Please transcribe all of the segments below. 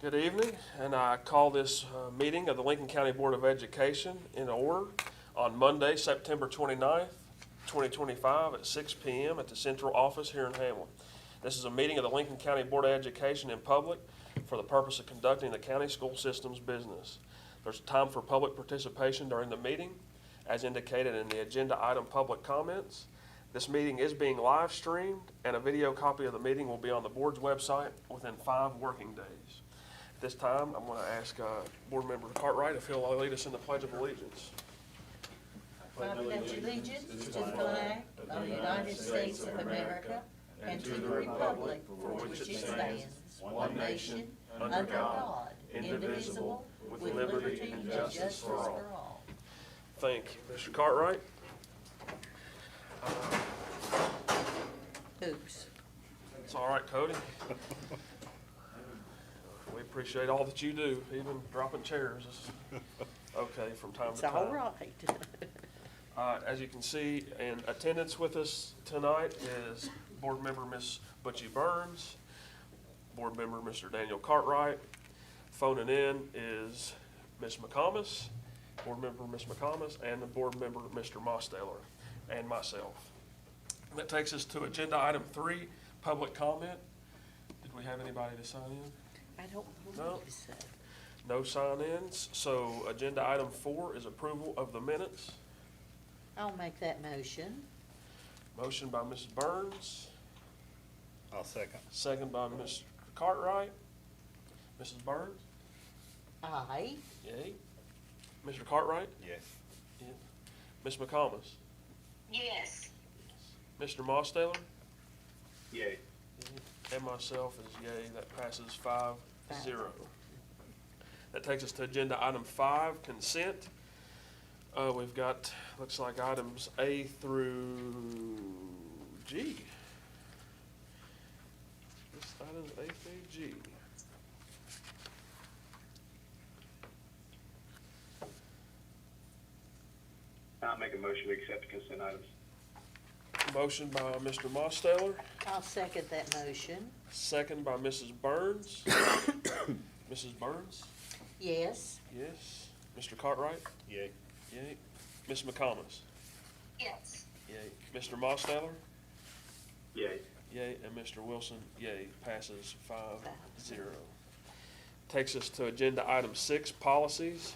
Good evening, and I call this meeting of the Lincoln County Board of Education in order on Monday, September 29th, 2025 at 6 p.m. at the central office here in Hamlin. This is a meeting of the Lincoln County Board of Education in public for the purpose of conducting the county school system's business. There's time for public participation during the meeting, as indicated in the agenda item public comments. This meeting is being live streamed, and a video copy of the meeting will be on the board's website within 5 working days. At this time, I'm going to ask Board Member Cartwright if he'll lead us in the Pledge of Allegiance. I pledge allegiance to the flag of the United States of America and to the republic for which it stands, one nation, under God, indivisible, with liberty and justice for all. Thank you. Mr. Cartwright? Oops. It's all right, Cody. We appreciate all that you do, even dropping chairs is okay from time It's to time. all right. As you can see, in attendance with us tonight is Board Member Ms. Butchie Burns, Board Member Mr. Daniel Cartwright. Phoning in is Ms. McComas, Board Member Ms. McComas, and the Board Member Mr. Mosteller, and myself. That takes us to agenda item 3, public comment. Did we have anybody to sign in? I don't No. know what to say. No sign-ins, so agenda item 4 is approval of the minutes. I'll make that motion. Motion by Mrs. Burns, I'll second. second by Mr. Cartwright. Mrs. Burns? Aye. Yay. Mr. Cartwright? Yes. Yeah. Ms. McComas? Yes. Mr. Mosteller? Yay. And myself is yay. That passes 5-0. That takes us to agenda item 5, consent. We've got, looks like items A through G. This item's A through G. I'll make a motion to accept the consent items. Motion by Mr. Mosteller, I'll second that motion. second by Mrs. Burns. Mrs. Burns? Yes. Yes. Mr. Cartwright? Yay. Yay. Ms. McComas? Yes. Yay. Mr. Mosteller? Yay. Yay. And Mr. Wilson? Yay. Passes 5-0. Takes us to agenda item 6, policies.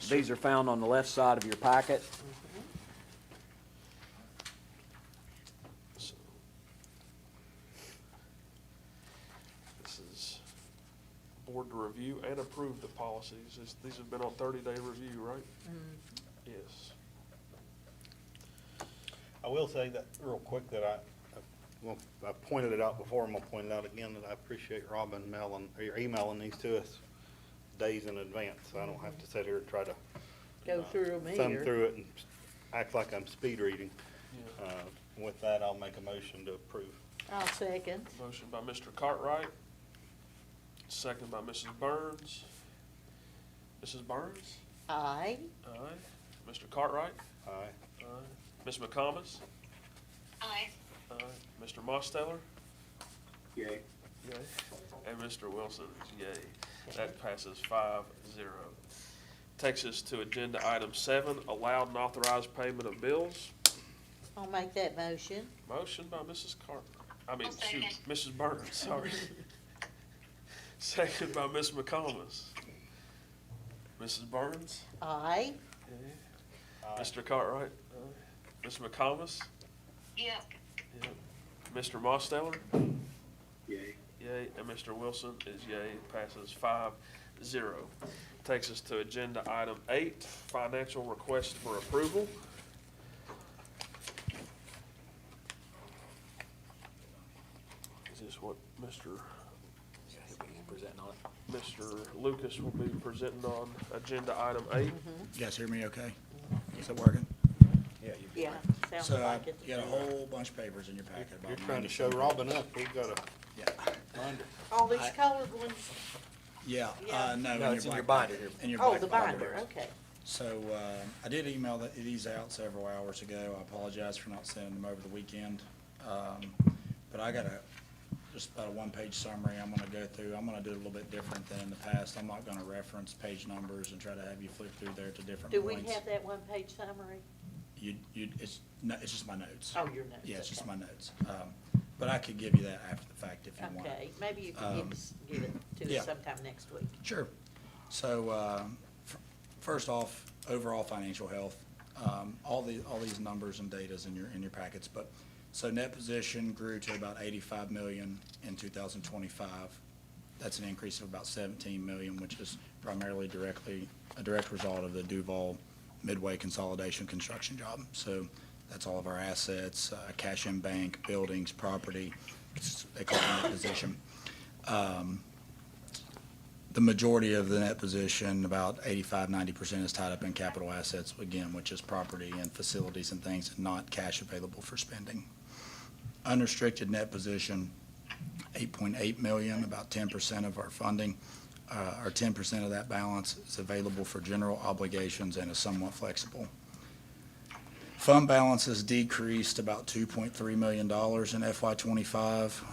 These are found on the left side of your packet. So, this is board to review and approve the policies. These have been on 30-day review, right? Yes. I will say that real quick that I pointed it out before, I'm gonna point it out again, that I appreciate Robin emailing these to us days in advance, so I don't have to sit here and try to Go through them thumb here. through it and act like I'm speed reading. Yeah. With that, I'll make a motion to approve. I'll second. Motion by Mr. Cartwright, second by Mrs. Burns. Mrs. Burns? Aye. Aye. Mr. Cartwright? Aye. Aye. Ms. McComas? Aye. Aye. Mr. Mosteller? Yay. Yay. And Mr. Wilson is yay. That passes 5-0. Takes us to agenda item 7, allowed and authorized payment of bills. I'll make that motion. Motion by Mrs. I'll second. Mrs. Burns, sorry. Second by Ms. McComas. Mrs. Burns? Aye. Yay. Mr. Cartwright? Aye. Ms. McComas? Yep. Yep. Mr. Mosteller? Yay. Yay. And Mr. Wilson is yay. Passes 5-0. Takes us to agenda item 8, financial request for approval. Is this what Mr. Lucas will be presenting on agenda item 8? You guys hear me okay? Is it working? Yeah, sounds So like it. you got a whole bunch of papers in your packet. about You're trying to 90 show Robin up, we've got a Yeah, binder. All these colored ones? yeah, Yeah. no, it's in your black binder packet, in your Oh, black the binder, okay. So, I did email these out several hours ago. I apologize for not sending them over the weekend. But I got just about a one-page summary I'm gonna go through. I'm gonna do it a little bit different than in the past. I'm not gonna reference page numbers and try to have you flip through there to different Do we points. have that one-page summary? It's just my notes. Oh, your notes. Yeah, it's just okay. my notes. But I could give you that after the fact if you want. Okay, maybe you can give it to yeah. us sometime next week. Sure. So, first off, overall financial health, all these numbers and datas in your packets, but, so net position grew to about 85 million in 2025. That's an increase of about 17 million, which is primarily a direct result of the Duval Midway consolidation construction job. So that's all of our assets, cash in bank, buildings, property, they call it net position. The majority of the net position, about 85–90%, is tied up in capital assets, again, which is property and facilities and things, and not cash available for spending. Unrestricted net position, 8.8 million, about 10% of our funding, or 10% of that balance is available for general obligations and is somewhat flexible. Fund balances decreased about $2.3 million in FY '25,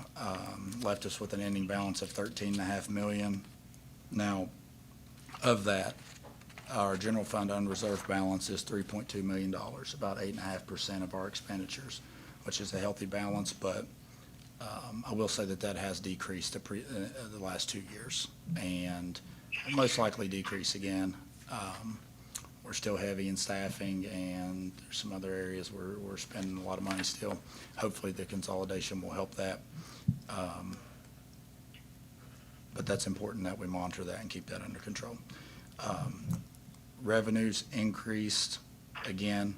left us with an ending balance of $13.5 million. Now, of that, our general fund unreserved balance is $3.2 million, about 8.5% of our expenditures, which is a healthy balance, but I will say that has decreased the last 2 years and will most likely decrease again. We're still heavy in staffing, and there's some other areas where we're spending a lot of money still. Hopefully, the consolidation will help that. But that's important that we monitor that and keep that under control. Revenues increased, again,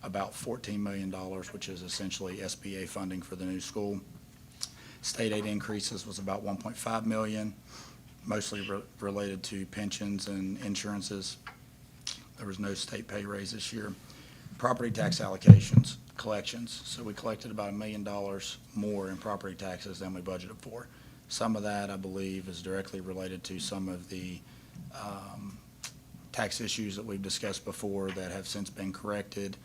about $14 million, which is essentially SBA funding for the new school. State aid increases was about $1.5 million, mostly related to pensions and insurances. There was no state pay raise this year. Property tax allocations, collections. So we collected about $1 million more in property taxes than we budgeted for. Some of that, I believe, is directly related to some of the tax issues that we've discussed before that have since been corrected.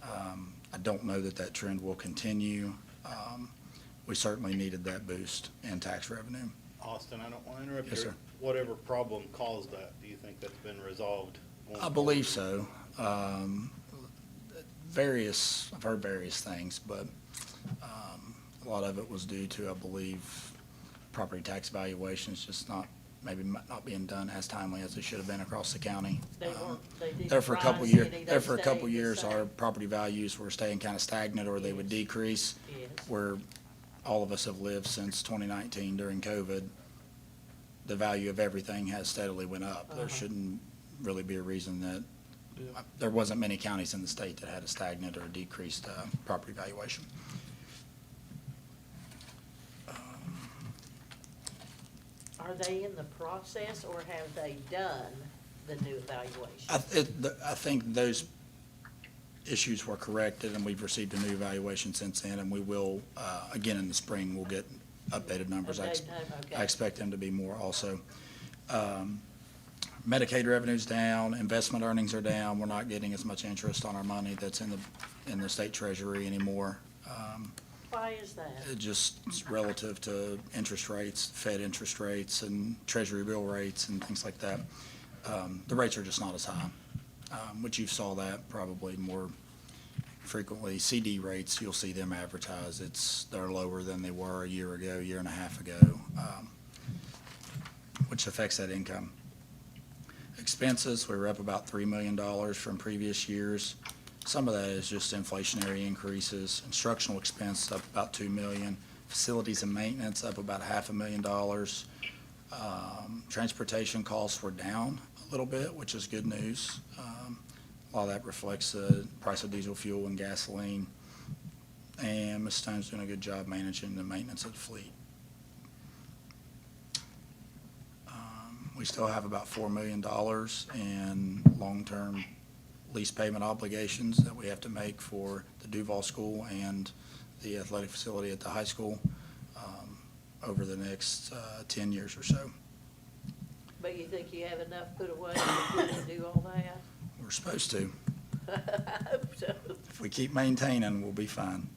I don't know that trend will continue. We certainly needed that boost in tax revenue. Austin, I don't want to interrupt you. Yes, sir. Whatever problem caused that, do you think that's been resolved? I believe so. I've heard various things, but a lot of it was due to, I believe, property tax valuations just not being done as timely as they should have been across the county. They didn't There for a couple rise years, any, they there for a couple stayed the years, same. our property values were staying kind of stagnant, or they would Yes. decrease. Yes. Where all of us have lived since 2019 during COVID, the value of everything has steadily went up. There shouldn't really be a reason that, there wasn't many counties in the state that had a stagnant or decreased property valuation. Are they in the process, or have they done the new evaluation? I think those issues were corrected, and we've received a new evaluation since then, and we will, again in the spring, we'll get updated numbers. Okay. I expect them to be more also. Medicaid revenue's down, investment earnings are down. We're not getting as much interest on our money that's in the state treasury anymore. Why is that? It just it's relative to interest rates, Fed interest rates, and treasury bill rates and things like that. The rates are just not as high, which you saw that probably more frequently. CD rates, you'll see them advertised. They're lower than they were a year ago, year and a half ago, which affects that income. Expenses, we were up about $3 million from previous years. Some of that is just inflationary increases. Instructional expense up about $2 million. Facilities and maintenance up about $500,000. Transportation costs were down a little bit, which is good news. A lot of that reflects the price of diesel fuel and gasoline. And Ms. Stone's doing a good job managing the maintenance of the fleet. We still have about $4 million in long-term lease payment obligations that we have to make for the Duval School and the athletic facility at the high school over the next 10 years or so. But you think you have enough put away to do all that? We're supposed to. I hope so. If we keep maintaining, we'll be fine.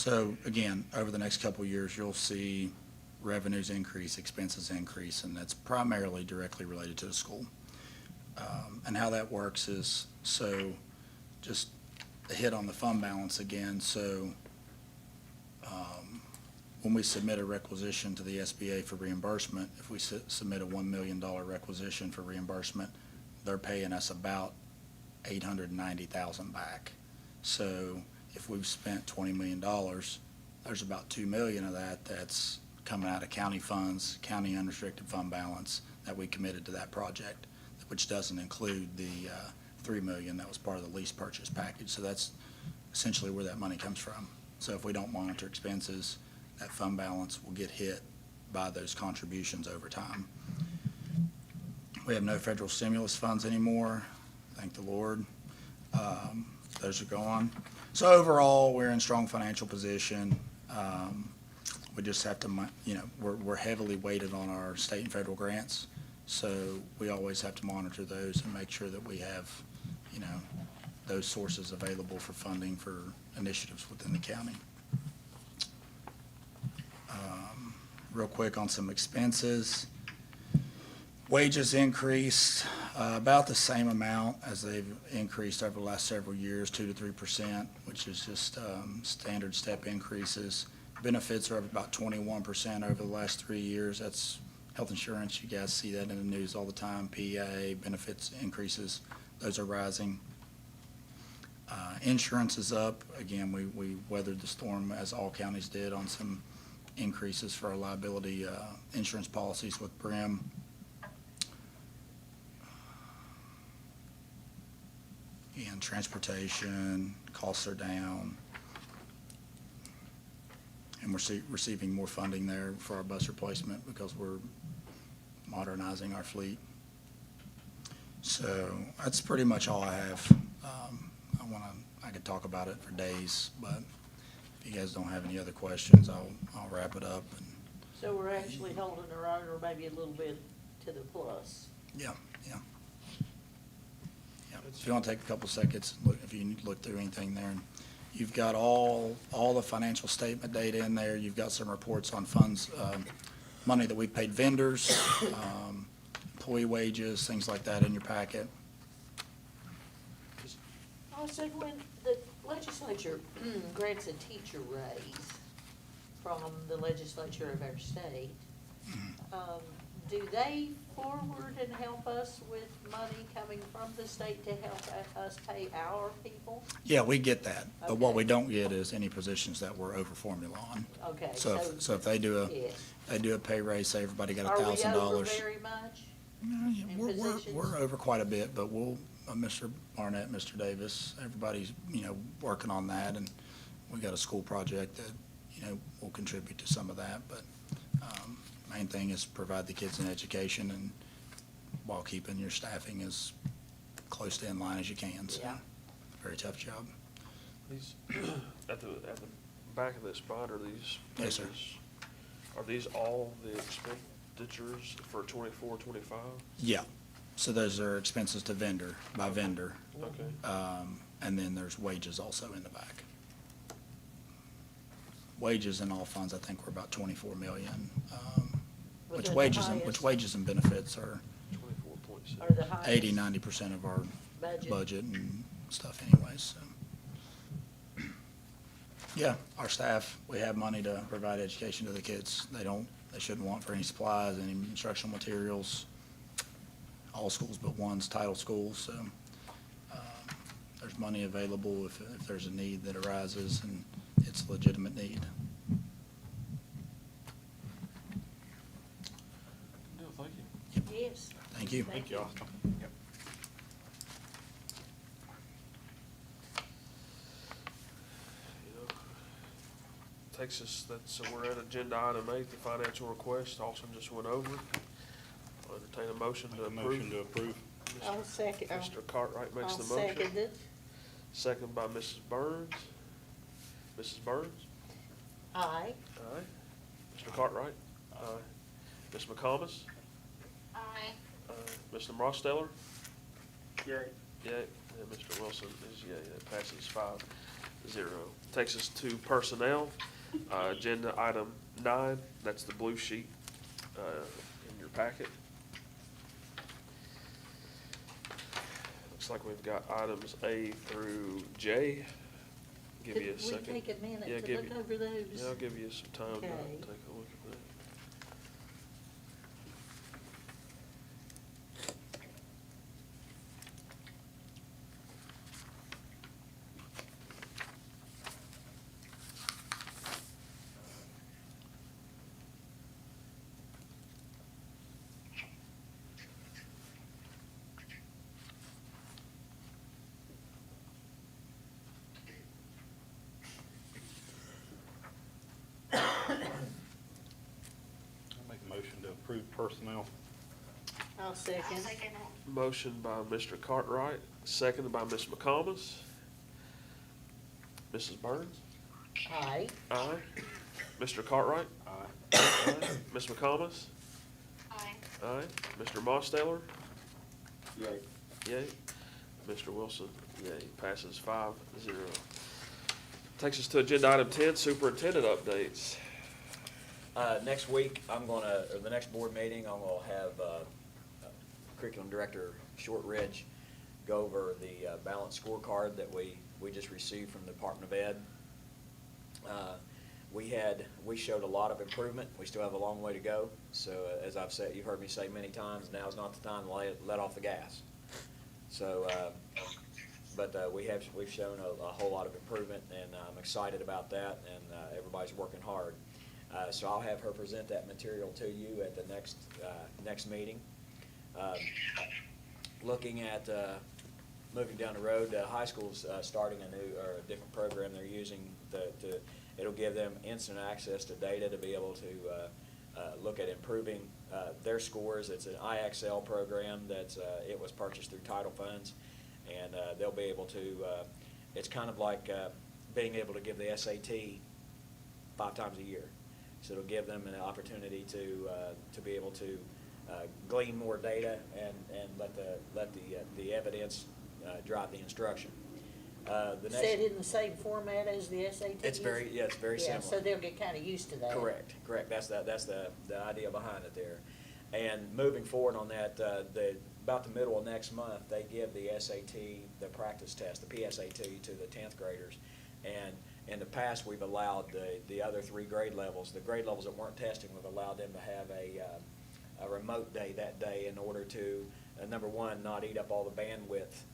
So again, over the next couple of years, you'll see revenues increase, expenses increase, and that's primarily directly related to the school. And how that works is, so just a hit on the fund balance again. So when we submit a requisition to the SBA for reimbursement, if we submit a $1 million requisition for reimbursement, they're paying us about $890,000 back. So if we've spent $20 million, there's about $2 million of that that's coming out of county funds, county unrestricted fund balance that we committed to that project, which doesn't include the $3 million that was part of the lease purchase package. So that's essentially where that money comes from. So if we don't monitor expenses, that fund balance will get hit by those contributions over time. We have no federal stimulus funds anymore, thank the Lord. Those are gone. So overall, we're in strong financial position. We just have to, we're heavily weighted on our state and federal grants. So we always have to monitor those and make sure that we have, those sources available for funding for initiatives within the county. Real quick on some expenses. Wages increased about the same amount as they've increased over the last several years, 2 to 3%, which is just standard step increases. Benefits are up about 21% over the last 3 years. That's health insurance. You guys see that in the news all the time. PA benefits increases. Those are rising. Insurance is up. Again, we weathered the storm as all counties did on some increases for our liability insurance policies with Brim. And transportation costs are down. And we're receiving more funding there for our bus replacement because we're modernizing our fleet. So that's pretty much all I have. I could talk about it for days, but if you guys don't have any other questions, I'll wrap it up. So we're actually holding our own, or maybe a little bit to the plus. Yeah. If you want to take a couple seconds, look, if you need to look through anything there, you've got all the financial statement data in there. You've got some reports on funds, money that we paid vendors, employee wages, things like that in your packet. Also, when the legislature grants a teacher raise from the legislature of our state, do they forward and help us with money coming from the state to help us pay our people? Yeah, we get that, but what Okay. we don't get is any positions that we're over formula on. Okay, So if they do yes. a pay raise, say everybody got Are we $1,000. over very much? in positions? We're over quite a bit, but we'll, Mr. Barnett, Mr. Davis, everybody's, working on that, and we got a school project that, will contribute to some of that, but, main thing is provide the kids an education and while keeping your staffing as close to in line as you can, so. Yeah. Very tough job. These, at the back of this bond, are these Yes, sir. pages, are these all the expenditures for 24, 25? Yeah, so those are expenses to vendor, by vendor. Okay. And then there's wages also in the back. Wages in all funds, I think we're about 24 million. Was Which it the wages highest? and benefits are 24.6. Or the highest 80-90% of our budget? budget and stuff anyways, so. Yeah, our staff, we have money to provide education to the kids. They shouldn't want for any supplies, any instructional materials. All schools but one's title schools, so, there's money available if there's a need that arises and it's a legitimate need. No, thank you. Yes. Thank you. Thank you. Austin. Yep. Takes us, so we're at agenda item 8, the financial request. Austin just went over. I'll entertain a motion to Make a approve. motion to approve. I'll second. Mr. Cartwright makes I'll the motion. second it. Second by Mrs. Burns. Mrs. Burns? Aye. Aye. Mr. Cartwright? Aye. Ms. McComas? Aye. Aye. Mr. Mosteller? Yay. Yay. And Mr. Wilson is yay. That passes 5-0. Takes us to personnel, agenda item 9, that's the blue sheet in your packet. Looks like we've got items A through J. Give you a second. Could we take a Yeah, minute to give look you- over those? Yeah, I'll give you some time to Okay. take a look at that. I make a motion to approve personnel. I'll I'll second. second it. Motion by Mr. Cartwright, seconded by Ms. McComas. Mrs. Burns? Aye. Aye. Mr. Cartwright? Aye. Aye. Ms. McComas? Aye. Aye. Mr. Mosteller? Yay. Yay. Mr. Wilson? Yay. Passes 5-0. Takes us to agenda item 10, superintendent updates. Next week, or the next board meeting, I'm gonna have, Curriculum Director Shortridge go over the, balanced scorecard that we just received from the Department of Ed. We showed a lot of improvement. We still have a long way to go. So, as I've said, you've heard me say many times, now's not the time to let off the gas. So, but we've shown a whole lot of improvement, and I'm excited about that, and everybody's working hard. So I'll have her present that material to you at the next meeting. Looking at moving down the road, high school's starting a different program they're using. It'll give them instant access to data to be able to look at improving their scores. It's an IXL program it was purchased through title funds, and they'll be able to. It's kind of like being able to give the SAT 5 times a year. So it'll give them an opportunity to be able to glean more data and let the evidence drive the instruction. Set in the same format as the SAT? It's very Yeah, similar. so they'll get kind of used to that. Correct. That's the idea behind it there. And moving forward on that, about the middle of next month, they give the SAT, the practice test, the PSAT to the 10th graders. And in the past, we've allowed the other 3 grade levels, the grade levels that weren't testing, we've allowed them to have a remote day that day in order to, number one, not eat up all the bandwidth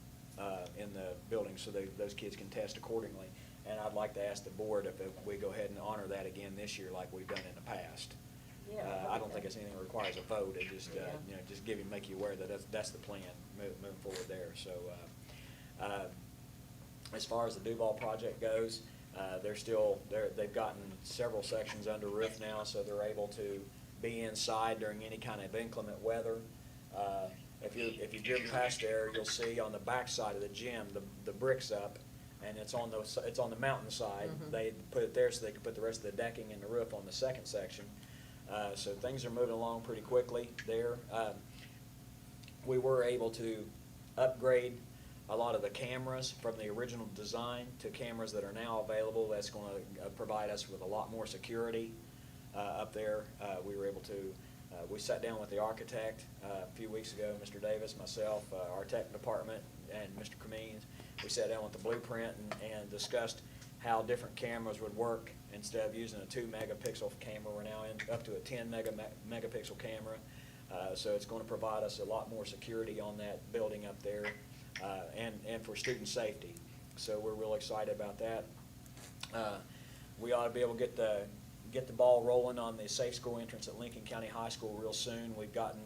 in the building so those kids can test accordingly. And I'd like to ask the board if we go ahead and honor that again this year like we've done in the past. Yeah, I don't think it's anything that requires a vote, it just, Yeah. just make you aware that that's the plan moving forward there. So, as far as the Duval project goes, they've gotten several sections under roof now, so they're able to be inside during any kind of inclement weather. If you've driven past there, you'll see on the back side of the gym, the bricks up, and it's on the mountainside. They put it there so they can put the rest of the decking and the roof on the second section. So things are moving along pretty quickly there. We were able to upgrade a lot of the cameras from the original design to cameras that are now available. That's going to provide us with a lot more security up there. We were able to, we sat down with the architect a few weeks ago, Mr. Davis, myself, our tech department, and Mr. Cummings. We sat down with the blueprint and discussed how different cameras would work. Instead of using a 2-megapixel camera, we're now up to a 10-megapixel camera. So it's going to provide us a lot more security on that building up there, and for student safety. So we're real excited about that. We ought to be able to get the ball rolling on the safe school entrance at Lincoln County High School real soon. We've gotten,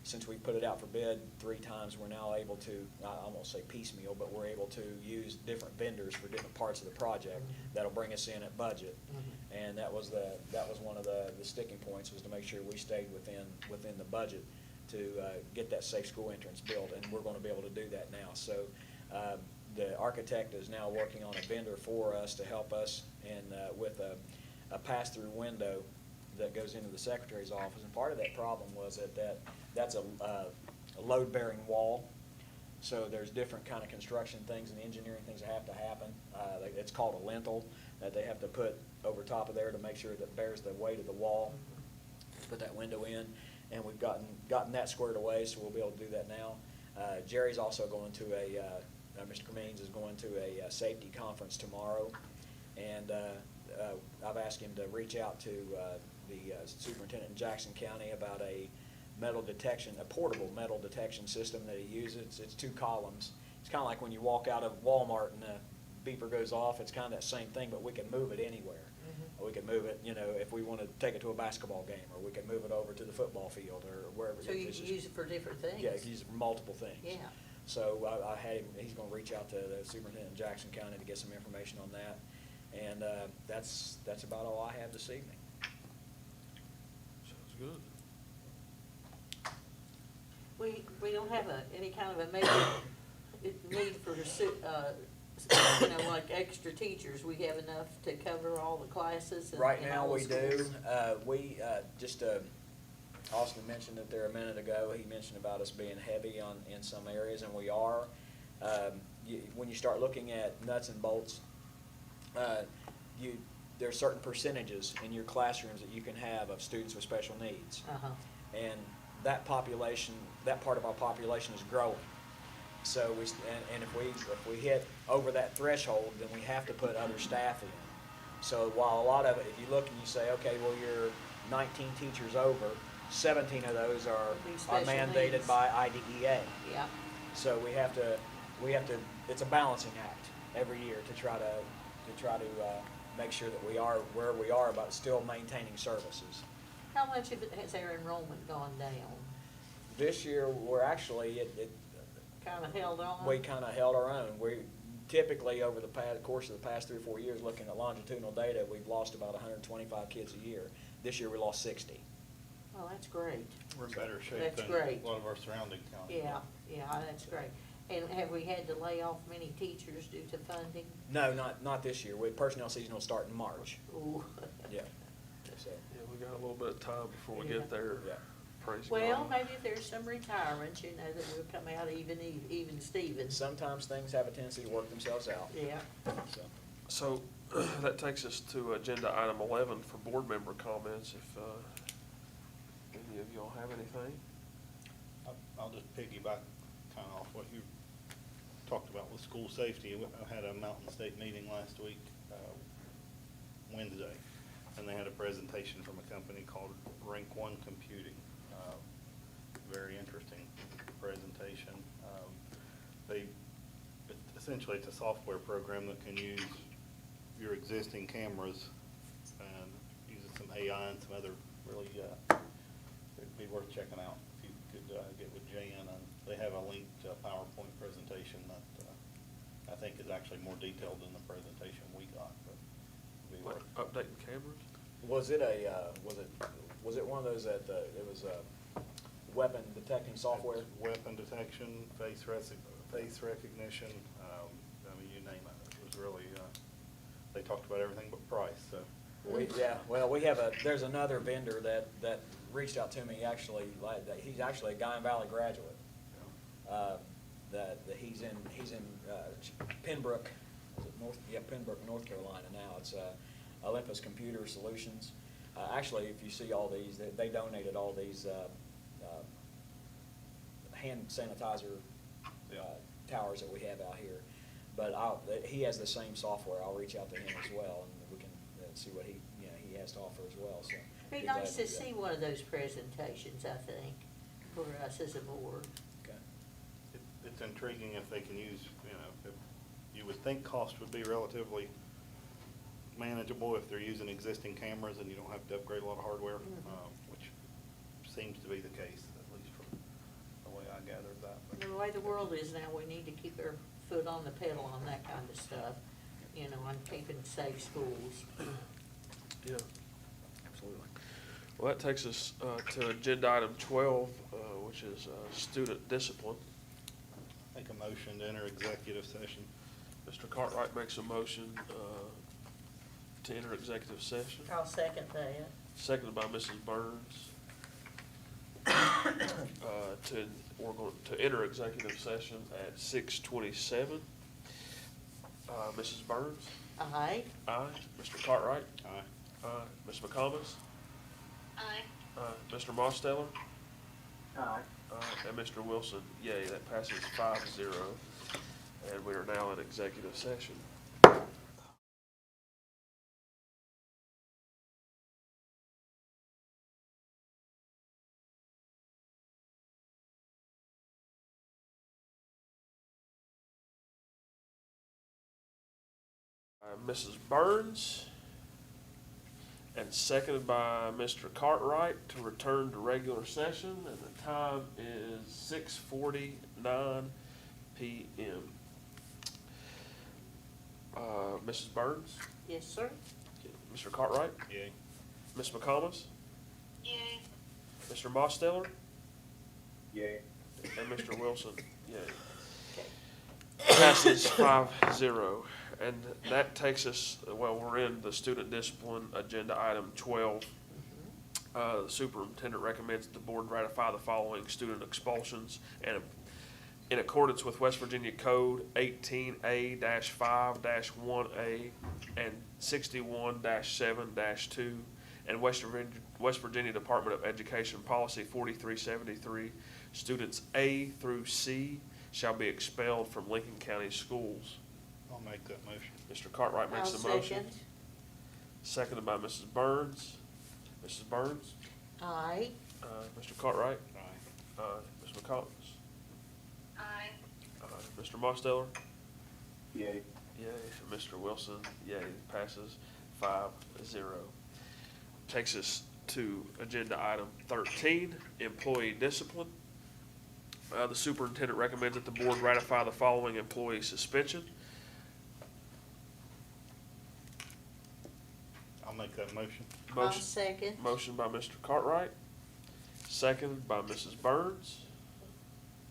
since we put it out for bid 3 times, we're now able to, I won't say piecemeal, but we're able to use different vendors for different parts of the project. That'll bring us in at budget. And that was one of the sticking points, was to make sure we stayed within the budget to get that safe school entrance built, and we're going to be able to do that now. So the architect is now working on a vendor for us to help us with a pass-through window that goes into the secretary's office. And part of that problem was that's a load-bearing wall. So there's different kind of construction things and engineering things that have to happen. It's called a lintel that they have to put over top of there to make sure that it bears the weight of the wall, put that window in. And we've gotten that squared away, so we'll be able to do that now. Jerry's also going to Mr. Cremines is going to a safety conference tomorrow. And I've asked him to reach out to the superintendent in Jackson County about a portable metal detection system that he uses. It's 2 columns. It's kind of like when you walk out of Walmart and the beeper goes off. It's kind of that same thing, but we can move it anywhere. We can move it, if we want to take it to a basketball game, or we can move it over to the football field, or wherever. So you can use it for different things? Yeah, you can use it for multiple things. Yeah. So I had him, he's going to reach out to the superintendent in Jackson County to get some information on that. And that's about all I have this evening. Sounds good. We don't have any kind of a major need for like extra teachers. We have enough to cover all the classes and Right and now, all the we do. schools. Austin mentioned it there a minute ago. He mentioned about us being heavy in some areas, and we are. When you start looking at nuts and bolts, there are certain percentages in your classrooms that you can have of students with special needs. Uh-huh. And that part of our population is growing. So if we hit over that threshold, then we have to put other staff in. So while a lot of it, if you look and you say, okay, well, you're 19 teachers over, 17 of those are Special mandated needs. by IDEA. Yeah. So we have to, it's a balancing act every year to try to make sure that we are where we are, but still maintaining services. How much of it has their enrollment gone down? This year, we're actually, Kind of held on? we kind of held our own. We typically, over the course of the past 3 or 4 years, looking at longitudinal data, we've lost about 125 kids a year. This year, we lost 60. Oh, that's great. We're in better shape That's than great. a lot of our surrounding counties. Yeah, that's great. And have we had to lay off many teachers due to funding? No, not this year. Personnel season will start in March. Ooh. Yeah. So, Yeah, we got a little bit of time before we Yeah. get there. yeah. Praise Well, God. maybe if there's some retirements, that will come out even Stevens. Sometimes things have a tendency to work themselves out. Yeah. So, So that takes us to agenda item 11 for board member comments. If any of y'all have anything? I'll just piggyback kind of off what you talked about with school safety. I had a Mountain State meeting last week, Wednesday, and they had a presentation from a company called Rank One Computing. Very interesting presentation. Essentially, it's a software program that can use your existing cameras and uses some AI and some other really, it'd be worth checking out if you could get with Jan. And they have a link to a PowerPoint presentation that I think is actually more detailed than the presentation we got, but it'd be Like worth. updating cameras? was it one of those that, it was weapon detecting software? Weapon detection, face recognition, I mean, you name it. It was really, they talked about everything but price, so. There's another vendor that reached out to me, actually, he's actually a Guyan Valley graduate. That he's in Pembroke, Pembroke, North Carolina now. It's Olympus Computer Solutions. Actually, if you see all these, they donated all these hand sanitizer towers that we have out here. But he has the same software. I'll reach out to him as well, and we can see what he has to offer as well. So Be glad nice do to that. see one of those presentations, I think, for us as a board. Okay. It's intriguing if they can use, if you would think cost would be relatively manageable if they're using existing cameras and you don't have to upgrade a lot of hardware, which seems to be the case, at least from the way I gathered that. But The way the world is now, we need to keep our foot on the pedal on that kind of stuff, on keeping safe schools. Yeah. Absolutely. Well, that takes us to agenda item 12, which is student discipline. Make a motion to enter executive session. Mr. Cartwright makes a motion to enter executive session, I'll second that. seconded by Mrs. Burns. we're going to enter executive session at 6:27. Mrs. Burns? Aye. Aye. Mr. Cartwright? Aye. Aye. Ms. McComas? Aye. Mr. Mosteller? Aye. And Mr. Wilson, yay, that passes 5-0. And we are now in executive session. Mrs. Burns, and seconded by Mr. Cartwright to return to regular session, and the time is 6:49 p.m. Mrs. Burns, Yes, sir. Mr. Cartwright, Yay. Ms. McComas, Yay. Mr. Mosteller, Yay. and Mr. Wilson, yay. Passes 5-0. And that takes us, well, we're in the student discipline agenda item 12. The superintendent recommends that the board ratify the following student expulsions and in accordance with West Virginia Code 18A-5-1A and 61-7-2 and West Virginia Department of Education Policy 4373, students A through C shall be expelled from Lincoln County schools. I'll make that motion. Mr. Cartwright makes I'll the motion. second. Seconded by Mrs. Burns. Mrs. Burns? Aye. Mr. Cartwright? Aye. Ms. McCombs? Aye. Mr. Mosteller? Yay. Yay. Mr. Wilson? Yay. Passes 5-0. Takes us to agenda item 13, employee discipline. The superintendent recommends that the board ratify the following employee suspension. I'll make that motion. I'll Motion, second. motion by Mr. Cartwright, seconded by Mrs. Burns.